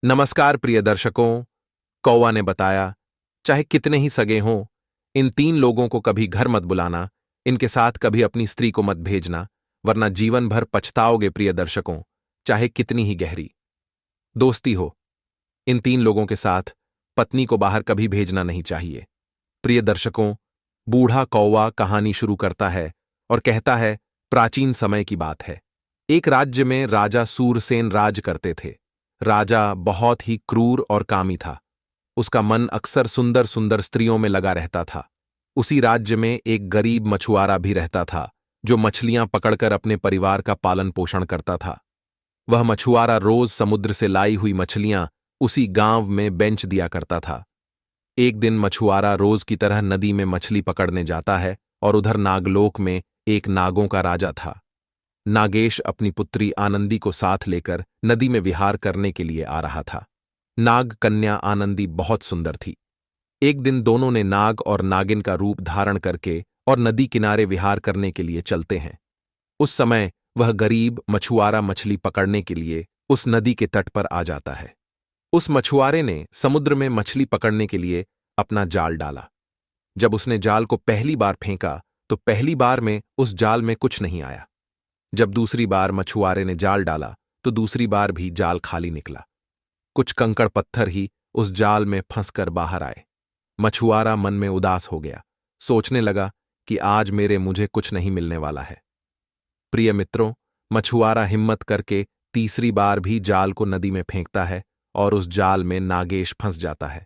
नमस्कार प्रिय दर्शकों। कौवा ने बताया, चाहे कितने ही सगे हों, इन 3 लोगों को कभी घर मत बुलाना, इनके साथ कभी अपनी स्त्री को मत भेजना, वरना जीवन भर पछताओगे प्रिय दर्शकों, चाहे कितनी ही गहरी दोस्ती हो। इन 3 लोगों के साथ पत्नी को बाहर कभी भेजना नहीं चाहिए। प्रिय दर्शकों, बूढ़ा कौवा कहानी शुरू करता है और कहता है, प्राचीन समय की बात है। एक राज्य में राजा सूरसेन राज करते थे। राजा बहुत ही क्रूर और कामी था। उसका मन अक्सर सुंदर सुंदर स्त्रियों में लगा रहता था। उसी राज्य में एक गरीब मछुआरा भी रहता था, जो मछलियां पकड़कर अपने परिवार का पालन पोषण करता था। वह मछुआरा रोज समुद्र से लाई हुई मछलियां उसी गांव में बेच दिया करता था। एक दिन मछुआरा रोज की तरह नदी में मछली पकड़ने जाता है और उधर नागलोक में एक नागों का राजा था। नागेश अपनी पुत्री आनंदी को साथ लेकर नदी में विहार करने के लिए आ रहा था। नाग कन्या आनंदी बहुत सुंदर थी। एक दिन दोनों ने नाग और नागिन का रूप धारण करके और नदी किनारे विहार करने के लिए चलते हैं। उस समय वह गरीब मछुआरा मछली पकड़ने के लिए उस नदी के तट पर आ जाता है। उस मछुआरे ने समुद्र में मछली पकड़ने के लिए अपना जाल डाला। जब उसने जाल को पहली बार फेंका तो पहली बार में उस जाल में कुछ नहीं आया। जब दूसरी बार मछुआरे ने जाल डाला तो दूसरी बार भी जाल खाली निकला। कुछ कंकड़ पत्थर ही उस जाल में फंसकर बाहर आए। मछुआरा मन में उदास हो गया, सोचने लगा कि आज मुझे कुछ नहीं मिलने वाला है। प्रिय मित्रों, मछुआरा हिम्मत करके तीसरी बार भी जाल को नदी में फेंकता है और उस जाल में नागेश फंस जाता है।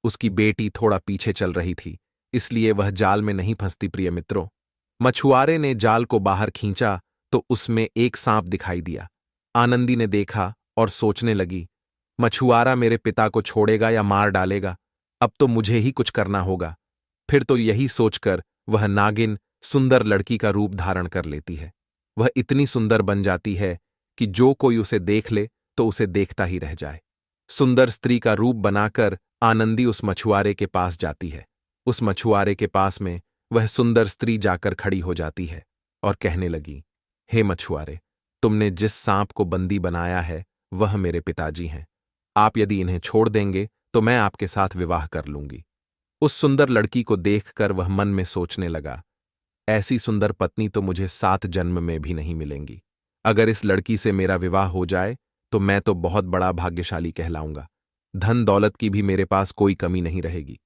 उसकी बेटी थोड़ा पीछे चल रही थी, इसलिए वह जाल में नहीं फंसती। प्रिय मित्रों, मछुआरे ने जाल को बाहर खींचा तो उसमें एक सांप दिखाई दिया। आनंदी ने देखा और सोचने लगी, मछुआरा मेरे पिता को छोड़ेगा या मार डालेगा, अब तो मुझे ही कुछ करना होगा। फिर तो यही सोचकर वह नागिन सुंदर लड़की का रूप धारण कर लेती है। वह इतनी सुंदर बन जाती है कि जो कोई उसे देख ले तो उसे देखता ही रह जाए। सुंदर स्त्री का रूप बनाकर आनंदी उस मछुआरे के पास जाती है। उस मछुआरे के पास में वह सुंदर स्त्री जाकर खड़ी हो जाती है और कहने लगी, हे मछुआरे, तुमने जिस सांप को बंदी बनाया है वह मेरे पिताजी हैं। आप यदि इन्हें छोड़ देंगे तो मैं आपके साथ विवाह कर लूंगी। उस सुंदर लड़की को देखकर वह मन में सोचने लगा, ऐसी सुंदर पत्नी तो मुझे 7 जन्म में भी नहीं मिलेंगी। अगर इस लड़की से मेरा विवाह हो जाए तो मैं तो बहुत बड़ा भाग्यशाली कहलाऊंगा। धन दौलत की भी मेरे पास कोई कमी नहीं रहेगी।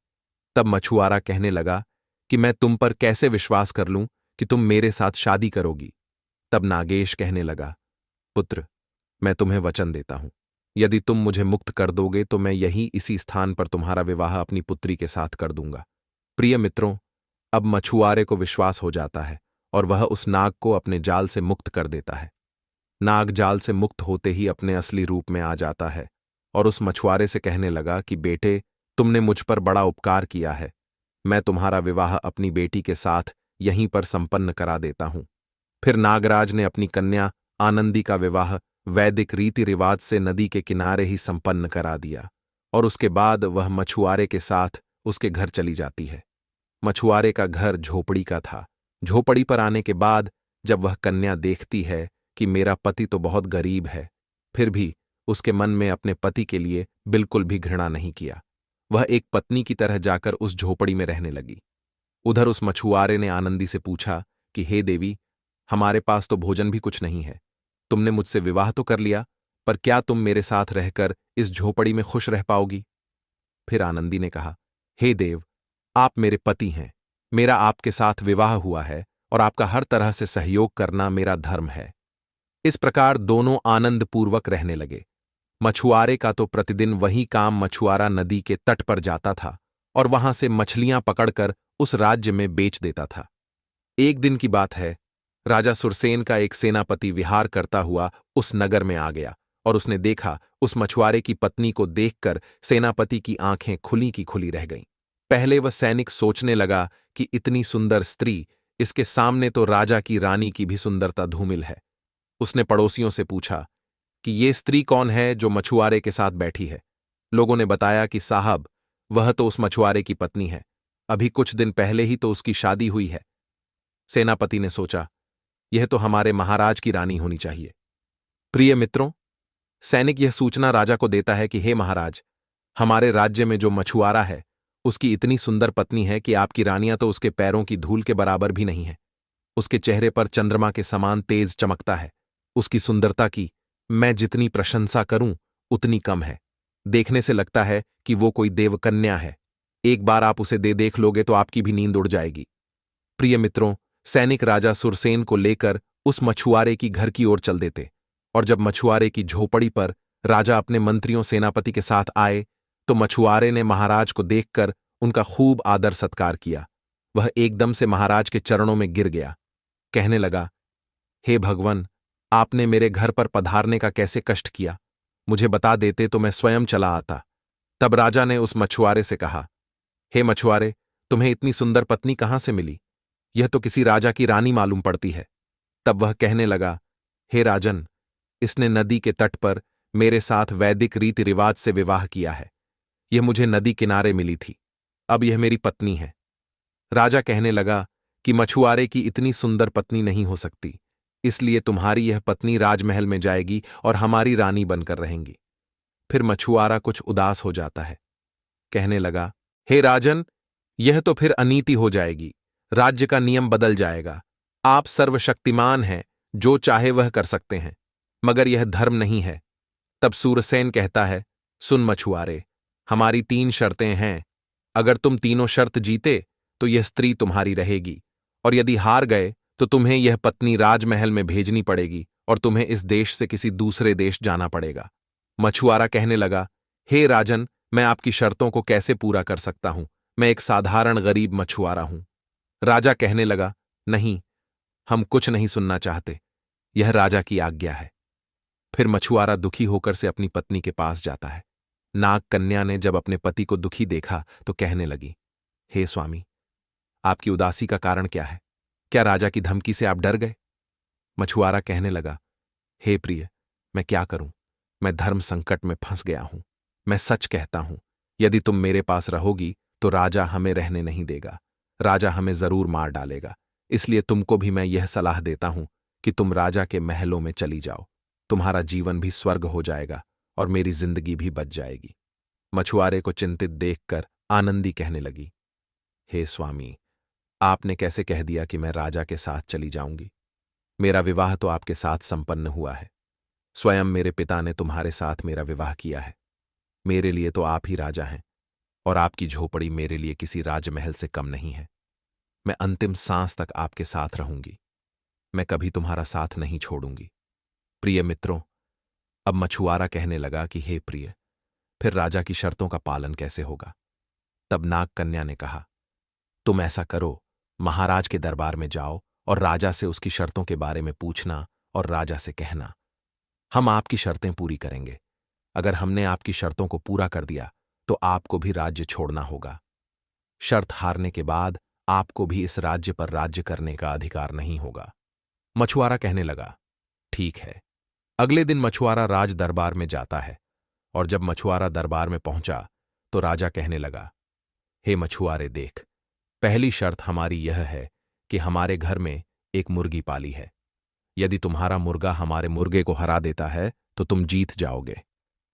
तब मछुआरा कहने लगा कि मैं तुम पर कैसे विश्वास कर लूं कि तुम मेरे साथ शादी करोगी। तब नागेश कहने लगा, पुत्र, मैं तुम्हें वचन देता हूं, यदि तुम मुझे मुक्त कर दोगे तो मैं यहीं इसी स्थान पर तुम्हारा विवाह अपनी पुत्री के साथ कर दूंगा। प्रिय मित्रों, अब मछुआरे को विश्वास हो जाता है और वह उस नाग को अपने जाल से मुक्त कर देता है। नाग जाल से मुक्त होते ही अपने असली रूप में आ जाता है और उस मछुआरे से कहने लगा कि बेटे, तुमने मुझ पर बड़ा उपकार किया है। मैं तुम्हारा विवाह अपनी बेटी के साथ यहीं पर संपन्न करा देता हूं। फिर नागराज ने अपनी कन्या आनंदी का विवाह वैदिक रीति रिवाज से नदी के किनारे ही संपन्न करा दिया और उसके बाद वह मछुआरे के साथ उसके घर चली जाती है। मछुआरे का घर झोपड़ी का था। झोपड़ी पर आने के बाद जब वह कन्या देखती है कि मेरा पति तो बहुत गरीब है, फिर भी उसके मन में अपने पति के लिए बिल्कुल भी घृणा नहीं किया। वह एक पत्नी की तरह जाकर उस झोपड़ी में रहने लगी। उधर उस मछुआरे ने आनंदी से पूछा कि हे देवी, हमारे पास तो भोजन भी कुछ नहीं है। तुमने मुझसे विवाह तो कर लिया, पर क्या तुम मेरे साथ रहकर इस झोपड़ी में खुश रह पाओगी? फिर आनंदी ने कहा, हे देव, आप मेरे पति हैं, मेरा आपके साथ विवाह हुआ है और आपका हर तरह से सहयोग करना मेरा धर्म है। इस प्रकार दोनों आनंदपूर्वक रहने लगे। मछुआरे का तो प्रतिदिन वही काम मछुआरा नदी के तट पर जाता था और वहां से मछलियां पकड़कर उस राज्य में बेच देता था। एक दिन की बात है, राजा सुरसेन का एक सेनापति विहार करता हुआ उस नगर में आ गया और उसने देखा, उस मछुआरे की पत्नी को देखकर सेनापति की आंखें खुली की खुली रह गईं। पहले वह सैनिक सोचने लगा कि इतनी सुंदर स्त्री, इसके सामने तो राजा की रानी की भी सुंदरता धूमिल है। उसने पड़ोसियों से पूछा कि ये स्त्री कौन है जो मछुआरे के साथ बैठी है। लोगों ने बताया कि साहब, वह तो उस मछुआरे की पत्नी है, अभी कुछ दिन पहले ही तो उसकी शादी हुई है। सेनापति ने सोचा, यह तो हमारे महाराज की रानी होनी चाहिए। प्रिय मित्रों, सैनिक यह सूचना राजा को देता है कि हे महाराज, हमारे राज्य में जो मछुआरा है उसकी इतनी सुंदर पत्नी है कि आपकी रानियां तो उसके पैरों की धूल के बराबर भी नहीं है। उसके चेहरे पर चंद्रमा के समान तेज चमकता है। उसकी सुंदरता की मैं जितनी प्रशंसा करूं उतनी कम है। देखने से लगता है कि वो कोई देवकन्या है। एक बार आप उसे देख लोगे तो आपकी भी नींद उड़ जाएगी। प्रिय मित्रों, सैनिक राजा सुरसेन को लेकर उस मछुआरे की घर की ओर चल देते, और जब मछुआरे की झोपड़ी पर राजा अपने मंत्रियों सेनापति के साथ आए तो मछुआरे ने महाराज को देखकर उनका खूब आदर सत्कार किया। वह एकदम से महाराज के चरणों में गिर गया। कहने लगा, हे भगवान, आपने मेरे घर पर पधारने का कैसे कष्ट किया, मुझे बता देते तो मैं स्वयं चला आता। तब राजा ने उस मछुआरे से कहा, हे मछुआरे, तुम्हें इतनी सुंदर पत्नी कहां से मिली? यह तो किसी राजा की रानी मालूम पड़ती है। तब वह कहने लगा, हे राजन, इसने नदी के तट पर मेरे साथ वैदिक रीति रिवाज से विवाह किया है। यह मुझे नदी किनारे मिली थी। अब यह मेरी पत्नी है। राजा कहने लगा कि मछुआरे की इतनी सुंदर पत्नी नहीं हो सकती, इसलिए तुम्हारी यह पत्नी राजमहल में जाएगी और हमारी रानी बनकर रहेंगी। फिर मछुआरा कुछ उदास हो जाता है। कहने लगा, हे राजन, यह तो फिर अनीति हो जाएगी। राज्य का नियम बदल जाएगा। आप सर्वशक्तिमान हैं, जो चाहे वह कर सकते हैं, मगर यह धर्म नहीं है। तब सूरसेन कहता है, सुन मछुआरे, हमारी 3 शर्तें हैं। अगर तुम तीनों शर्त जीते तो यह स्त्री तुम्हारी रहेगी, और यदि हार गए तो तुम्हें यह पत्नी राजमहल में भेजनी पड़ेगी और तुम्हें इस देश से किसी दूसरे देश जाना पड़ेगा। मछुआरा कहने लगा, हे राजन, मैं आपकी शर्तों को कैसे पूरा कर सकता हूं? मैं एक साधारण गरीब मछुआरा हूं। राजा कहने लगा, नहीं, हम कुछ नहीं सुनना चाहते। यह राजा की आज्ञा है। फिर मछुआरा दुखी होकर से अपनी पत्नी के पास जाता है। नाग कन्या ने जब अपने पति को दुखी देखा तो कहने लगी, हे स्वामी, आपकी उदासी का कारण क्या है? क्या राजा की धमकी से आप डर गए? मछुआरा कहने लगा, हे प्रिय, मैं क्या करूं? मैं धर्म संकट में फंस गया हूं। मैं सच कहता हूं, यदि तुम मेरे पास रहोगी तो राजा हमें रहने नहीं देगा। राजा हमें जरूर मार डालेगा। इसलिए तुमको भी मैं यह सलाह देता हूं कि तुम राजा के महलों में चली जाओ। तुम्हारा जीवन भी स्वर्ग हो जाएगा और मेरी जिंदगी भी बच जाएगी। मछुआरे को चिंतित देखकर आनंदी कहने लगी, हे स्वामी, आपने कैसे कह दिया कि मैं राजा के साथ चली जाऊंगी? मेरा विवाह तो आपके साथ संपन्न हुआ है। स्वयं मेरे पिता ने तुम्हारे साथ मेरा विवाह किया है। मेरे लिए तो आप ही राजा हैं, और आपकी झोपड़ी मेरे लिए किसी राजमहल से कम नहीं है। मैं अंतिम सांस तक आपके साथ रहूंगी। मैं कभी तुम्हारा साथ नहीं छोड़ूंगी। प्रिय मित्रों, अब मछुआरा कहने लगा कि हे प्रिय, फिर राजा की शर्तों का पालन कैसे होगा? तब नाग कन्या ने कहा, तुम ऐसा करो, महाराज के दरबार में जाओ और राजा से उसकी शर्तों के बारे में पूछना और राजा से कहना, हम आपकी शर्तें पूरी करेंगे। अगर हमने आपकी शर्तों को पूरा कर दिया तो आपको भी राज्य छोड़ना होगा। शर्त हारने के बाद आपको भी इस राज्य पर राज्य करने का अधिकार नहीं होगा। मछुआरा कहने लगा, ठीक है। अगले दिन मछुआरा राज दरबार में जाता है, और जब मछुआरा दरबार में पहुंचा तो राजा कहने लगा, हे मछुआरे, देख, पहली शर्त हमारी यह है कि हमारे घर में एक मुर्गी पाली है। यदि तुम्हारा मुर्गा हमारे मुर्गे को हरा देता है तो तुम जीत जाओगे,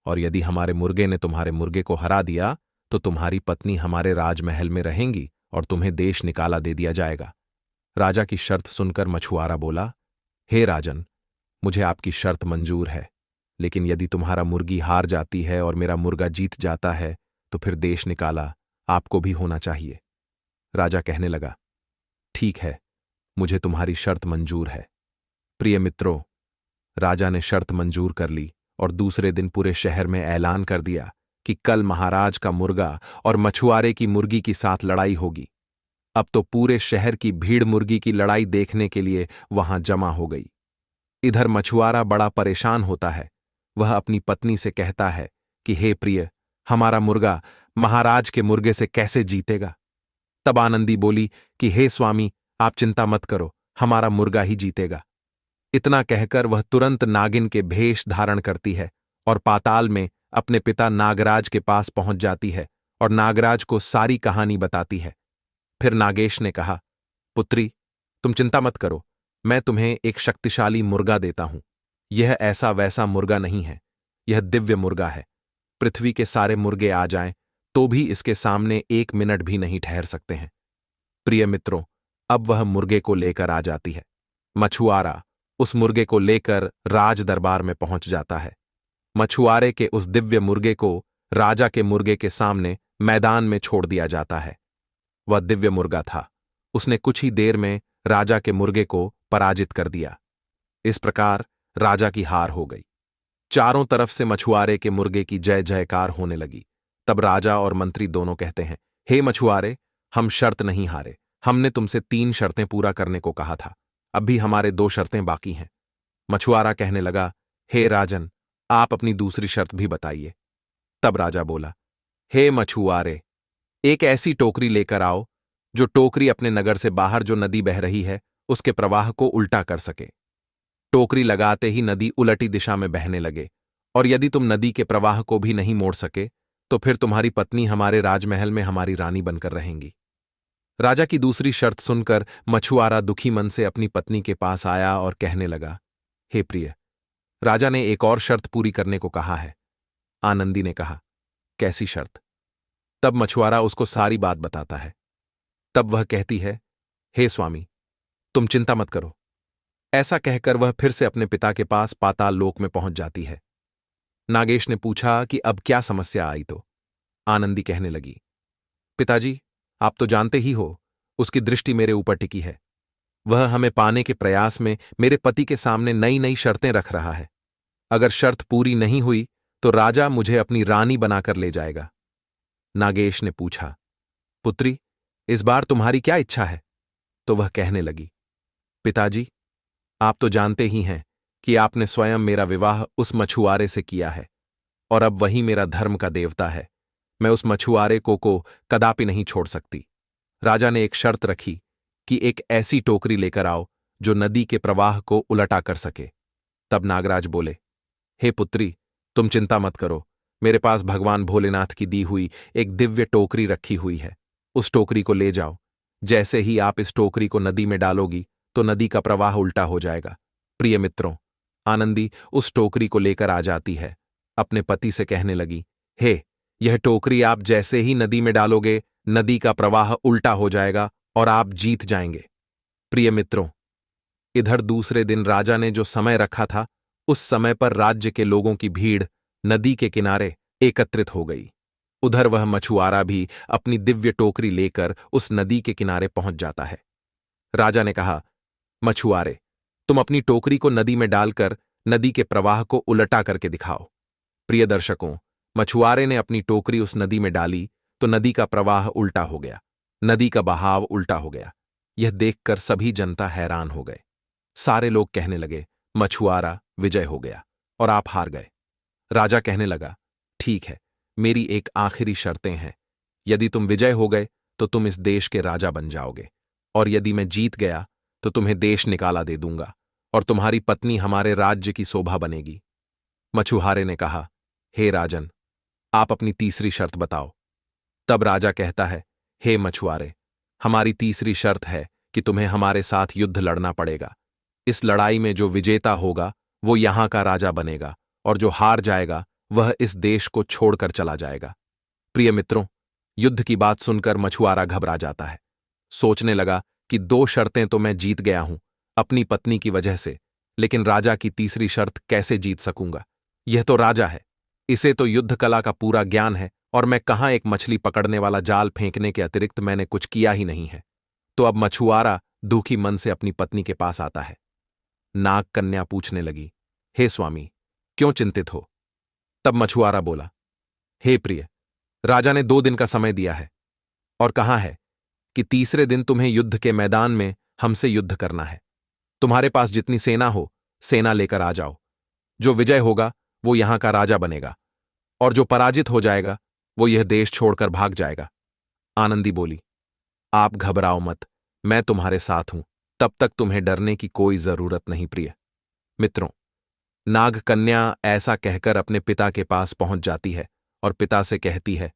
और यदि हमारे मुर्गे ने तुम्हारे मुर्गे को हरा दिया तो तुम्हारी पत्नी हमारे राजमहल में रहेंगी और तुम्हें देश निकाला दे दिया जाएगा। राजा की शर्त सुनकर मछुआरा बोला, हे राजन, मुझे आपकी शर्त मंजूर है, लेकिन यदि तुम्हारा मुर्गी हार जाती है और मेरा मुर्गा जीत जाता है तो फिर देश निकाला आपको भी होना चाहिए। राजा कहने लगा, ठीक है, मुझे तुम्हारी शर्त मंजूर है। प्रिय मित्रों, राजा ने शर्त मंजूर कर ली और दूसरे दिन पूरे शहर में ऐलान कर दिया कि कल महाराज का मुर्गा और मछुआरे की मुर्गी की साथ लड़ाई होगी। अब तो पूरे शहर की भीड़ मुर्गी की लड़ाई देखने के लिए वहां जमा हो गई। इधर मछुआरा बड़ा परेशान होता है। वह अपनी पत्नी से कहता है कि हे प्रिय, हमारा मुर्गा महाराज के मुर्गे से कैसे जीतेगा? तब आनंदी बोली कि हे स्वामी, आप चिंता मत करो, हमारा मुर्गा ही जीतेगा। इतना कहकर वह तुरंत नागिन के भेष धारण करती है और पाताल में अपने पिता नागराज के पास पहुंच जाती है और नागराज को सारी कहानी बताती है। फिर नागेश ने कहा, पुत्री, तुम चिंता मत करो, मैं तुम्हें एक शक्तिशाली मुर्गा देता हूं। यह ऐसा वैसा मुर्गा नहीं है, यह दिव्य मुर्गा है। पृथ्वी के सारे मुर्गे आ जाएं तो भी इसके सामने 1 मिनट भी नहीं ठहर सकते हैं। प्रिय मित्रों, अब वह मुर्गे को लेकर आ जाती है। मछुआरा उस मुर्गे को लेकर राज दरबार में पहुंच जाता है। मछुआरे के उस दिव्य मुर्गे को राजा के मुर्गे के सामने मैदान में छोड़ दिया जाता है। वह दिव्य मुर्गा था। उसने कुछ ही देर में राजा के मुर्गे को पराजित कर दिया। इस प्रकार राजा की हार हो गई। चारों तरफ से मछुआरे के मुर्गे की जय जयकार होने लगी। तब राजा और मंत्री दोनों कहते हैं, हे मछुआरे, हम शर्त नहीं हारे। हमने तुमसे 3 शर्तें पूरा करने को कहा था। अब भी हमारे 2 शर्तें बाकी हैं। मछुआरा कहने लगा, हे राजन, आप अपनी दूसरी शर्त भी बताइए। तब राजा बोला, हे मछुआरे, एक ऐसी टोकरी लेकर आओ जो टोकरी अपने नगर से बाहर जो नदी बह रही है उसके प्रवाह को उल्टा कर सके। टोकरी लगाते ही नदी उलटी दिशा में बहने लगे, और यदि तुम नदी के प्रवाह को भी नहीं मोड़ सके तो फिर तुम्हारी पत्नी हमारे राजमहल में हमारी रानी बनकर रहेंगी। राजा की दूसरी शर्त सुनकर मछुआरा दुखी मन से अपनी पत्नी के पास आया और कहने लगा, हे प्रिय, राजा ने एक और शर्त पूरी करने को कहा है। आनंदी ने कहा, कैसी शर्त? तब मछुआरा उसको सारी बात बताता है। तब वह कहती है, हे स्वामी, तुम चिंता मत करो। ऐसा कहकर वह फिर से अपने पिता के पास पाताल लोक में पहुंच जाती है। नागेश ने पूछा कि अब क्या समस्या आई? तो आनंदी कहने लगी, पिताजी, आप तो जानते ही हो, उसकी दृष्टि मेरे ऊपर टिकी है। वह हमें पाने के प्रयास में मेरे पति के सामने नई नई शर्तें रख रहा है। अगर शर्त पूरी नहीं हुई तो राजा मुझे अपनी रानी बनाकर ले जाएगा। नागेश ने पूछा, पुत्री, इस बार तुम्हारी क्या इच्छा है? तो वह कहने लगी, पिताजी, आप तो जानते ही हैं कि आपने स्वयं मेरा विवाह उस मछुआरे से किया है, और अब वही मेरा धर्म का देवता है। मैं उस मछुआरे को कदापि नहीं छोड़ सकती। राजा ने एक शर्त रखी कि एक ऐसी टोकरी लेकर आओ जो नदी के प्रवाह को उलटा कर सके। तब नागराज बोले, हे पुत्री, तुम चिंता मत करो। मेरे पास भगवान भोलेनाथ की दी हुई एक दिव्य टोकरी रखी हुई है। उस टोकरी को ले जाओ। जैसे ही आप इस टोकरी को नदी में डालोगी तो नदी का प्रवाह उल्टा हो जाएगा। प्रिय मित्रों, आनंदी उस टोकरी को लेकर आ जाती है। अपने पति से कहने लगी, हे, यह टोकरी आप जैसे ही नदी में डालोगे, नदी का प्रवाह उल्टा हो जाएगा और आप जीत जाएंगे। प्रिय मित्रों, इधर दूसरे दिन राजा ने जो समय रखा था, उस समय पर राज्य के लोगों की भीड़ नदी के किनारे एकत्रित हो गई। उधर वह मछुआरा भी अपनी दिव्य टोकरी लेकर उस नदी के किनारे पहुंच जाता है। राजा ने कहा, मछुआरे, तुम अपनी टोकरी को नदी में डालकर नदी के प्रवाह को उलटा करके दिखाओ। प्रिय दर्शकों, मछुआरे ने अपनी टोकरी उस नदी में डाली तो नदी का प्रवाह उल्टा हो गया, नदी का बहाव उल्टा हो गया। यह देखकर सभी जनता हैरान हो गए। सारे लोग कहने लगे, मछुआरा विजय हो गया और आप हार गए। राजा कहने लगा, ठीक है, मेरी एक आखिरी शर्तें हैं। यदि तुम विजय हो गए तो तुम इस देश के राजा बन जाओगे, और यदि मैं जीत गया तो तुम्हें देश निकाला दे दूंगा और तुम्हारी पत्नी हमारे राज्य की शोभा बनेगी। मछुआरे ने कहा, हे राजन, आप अपनी तीसरी शर्त बताओ। तब राजा कहता है, हे मछुआरे, हमारी तीसरी शर्त है कि तुम्हें हमारे साथ युद्ध लड़ना पड़ेगा। इस लड़ाई में जो विजेता होगा वो यहां का राजा बनेगा, और जो हार जाएगा वह इस देश को छोड़कर चला जाएगा। प्रिय मित्रों, युद्ध की बात सुनकर मछुआरा घबरा जाता है। सोचने लगा कि 2 शर्तें तो मैं जीत गया हूं अपनी पत्नी की वजह से, लेकिन राजा की तीसरी शर्त कैसे जीत सकूंगा? यह तो राजा है, इसे तो युद्ध कला का पूरा ज्ञान है, और मैं कहां एक मछली पकड़ने वाला जाल फेंकने के अतिरिक्त मैंने कुछ किया ही नहीं है। तो अब मछुआरा दुखी मन से अपनी पत्नी के पास आता है। नाग कन्या पूछने लगी, हे स्वामी, क्यों चिंतित हो? तब मछुआरा बोला, हे प्रिय, राजा ने 2 दिन का समय दिया है और कहा है कि तीसरे दिन तुम्हें युद्ध के मैदान में हमसे युद्ध करना है। तुम्हारे पास जितनी सेना हो, सेना लेकर आ जाओ। जो विजय होगा वो यहां का राजा बनेगा, और जो पराजित हो जाएगा वो यह देश छोड़कर भाग जाएगा। आनंदी बोली, आप घबराओ मत, मैं तुम्हारे साथ हूं, तब तक तुम्हें डरने की कोई जरूरत नहीं। प्रिय मित्रों, नाग कन्या ऐसा कहकर अपने पिता के पास पहुंच जाती है और पिता से कहती है,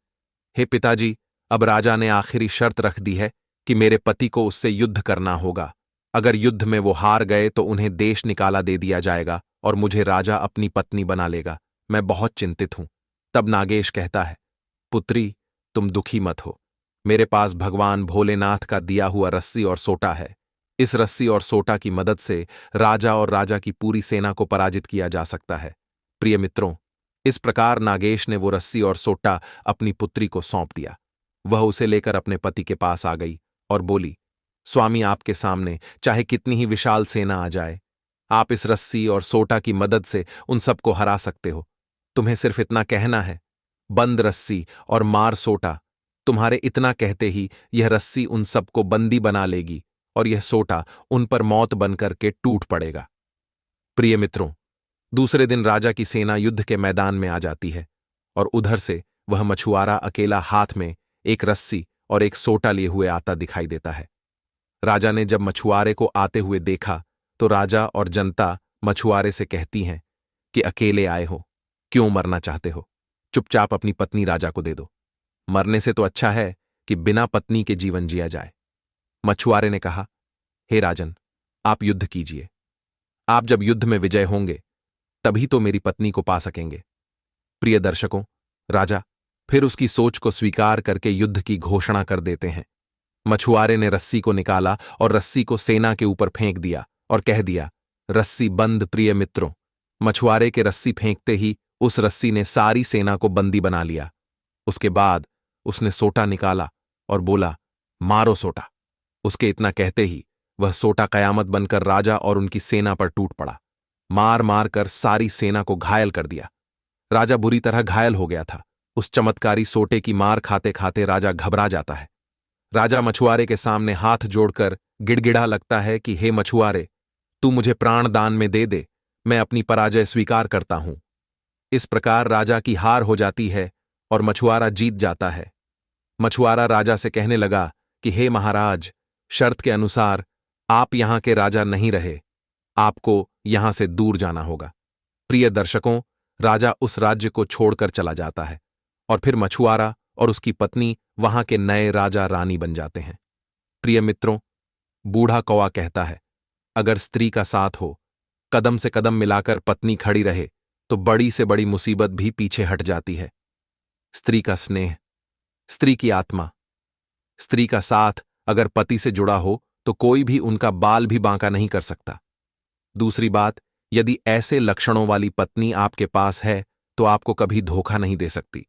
हे पिताजी, अब राजा ने आखिरी शर्त रख दी है कि मेरे पति को उससे युद्ध करना होगा। अगर युद्ध में वो हार गए तो उन्हें देश निकाला दे दिया जाएगा और मुझे राजा अपनी पत्नी बना लेगा। मैं बहुत चिंतित हूं। तब नागेश कहता है, पुत्री, तुम दुखी मत हो। मेरे पास भगवान भोलेनाथ का दिया हुआ रस्सी और सोटा है। इस रस्सी और सोटा की मदद से राजा और राजा की पूरी सेना को पराजित किया जा सकता है। प्रिय मित्रों, इस प्रकार नागेश ने वो रस्सी और सोटा अपनी पुत्री को सौंप दिया। वह उसे लेकर अपने पति के पास आ गई और बोली, स्वामी, आपके सामने चाहे कितनी ही विशाल सेना आ जाए, आप इस रस्सी और सोटा की मदद से उन सबको हरा सकते हो। तुम्हें सिर्फ इतना कहना है, बंद रस्सी और मार सोटा। तुम्हारे इतना कहते ही यह रस्सी उन सबको बंदी बना लेगी और यह सोटा उन पर मौत बनकर के टूट पड़ेगा। प्रिय मित्रों, दूसरे दिन राजा की सेना युद्ध के मैदान में आ जाती है और उधर से वह मछुआरा अकेला हाथ में एक रस्सी और एक सोटा लिए हुए आता दिखाई देता है। राजा ने जब मछुआरे को आते हुए देखा तो राजा और जनता मछुआरे से कहती हैं कि अकेले आए हो, क्यों मरना चाहते हो? चुपचाप अपनी पत्नी राजा को दे दो। मरने से तो अच्छा है कि बिना पत्नी के जीवन जिया जाए। मछुआरे ने कहा, हे राजन, आप युद्ध कीजिए। आप जब युद्ध में विजय होंगे तभी तो मेरी पत्नी को पा सकेंगे। प्रिय दर्शकों, राजा फिर उसकी सोच को स्वीकार करके युद्ध की घोषणा कर देते हैं। मछुआरे ने रस्सी को निकाला और रस्सी को सेना के ऊपर फेंक दिया और कह दिया, रस्सी बंद। प्रिय मित्रों, मछुआरे के रस्सी फेंकते ही उस रस्सी ने सारी सेना को बंदी बना लिया। उसके बाद उसने सोटा निकाला और बोला, मारो सोटा। उसके इतना कहते ही वह सोटा कयामत बनकर राजा और उनकी सेना पर टूट पड़ा। मार मार कर सारी सेना को घायल कर दिया। राजा बुरी तरह घायल हो गया था। उस चमत्कारी सोटे की मार खाते खाते राजा घबरा जाता है। राजा मछुआरे के सामने हाथ जोड़कर गिड़गिड़ा लगता है कि हे मछुआरे, तू मुझे प्राण दान में दे दे, मैं अपनी पराजय स्वीकार करता हूं। इस प्रकार राजा की हार हो जाती है और मछुआरा जीत जाता है। मछुआरा राजा से कहने लगा कि हे महाराज, शर्त के अनुसार आप यहां के राजा नहीं रहे, आपको यहां से दूर जाना होगा। प्रिय दर्शकों, राजा उस राज्य को छोड़कर चला जाता है और फिर मछुआरा और उसकी पत्नी वहां के नए राजा रानी बन जाते हैं। प्रिय मित्रों, बूढ़ा कौवा कहता है, अगर स्त्री का साथ हो, कदम से कदम मिलाकर पत्नी खड़ी रहे, तो बड़ी से बड़ी मुसीबत भी पीछे हट जाती है। स्त्री का स्नेह, स्त्री की आत्मा, स्त्री का साथ अगर पति से जुड़ा हो तो कोई भी उनका बाल भी बांका नहीं कर सकता। दूसरी बात, यदि ऐसे लक्षणों वाली पत्नी आपके पास है तो आपको कभी धोखा नहीं दे सकती।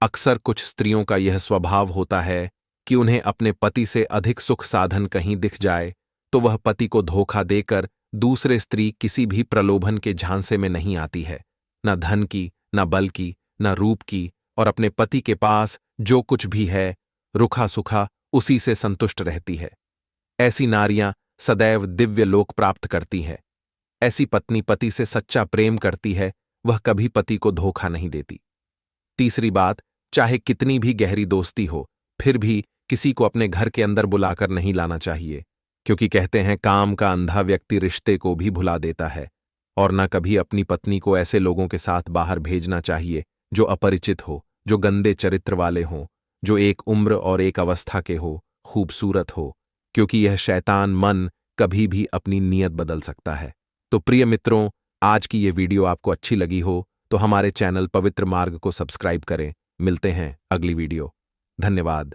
अक्सर कुछ स्त्रियों का यह स्वभाव होता है कि उन्हें अपने पति से अधिक सुख साधन कहीं दिख जाए तो वह पति को धोखा देकर दूसरे स्त्री किसी भी प्रलोभन के झांसे में नहीं आती है, न धन की, न बल की, न रूप की, और अपने पति के पास जो कुछ भी है रुखा सुखा उसी से संतुष्ट रहती है। ऐसी नारियां सदैव दिव्य लोक प्राप्त करती है। ऐसी पत्नी पति से सच्चा प्रेम करती है, वह कभी पति को धोखा नहीं देती। तीसरी बात, चाहे कितनी भी गहरी दोस्ती हो, फिर भी किसी को अपने घर के अंदर बुलाकर नहीं लाना चाहिए, क्योंकि कहते हैं काम का अंधा व्यक्ति रिश्ते को भी भुला देता है। और न कभी अपनी पत्नी को ऐसे लोगों के साथ बाहर भेजना चाहिए जो अपरिचित हो, जो गंदे चरित्र वाले हों, जो एक उम्र और एक अवस्था के हो, खूबसूरत हो, क्योंकि यह शैतान मन कभी भी अपनी नीयत बदल सकता है। तो प्रिय मित्रों, आज की ये वीडियो आपको अच्छी लगी हो तो हमारे चैनल पवित्र मार्ग को सब्सक्राइब करें। मिलते हैं अगली वीडियो। धन्यवाद।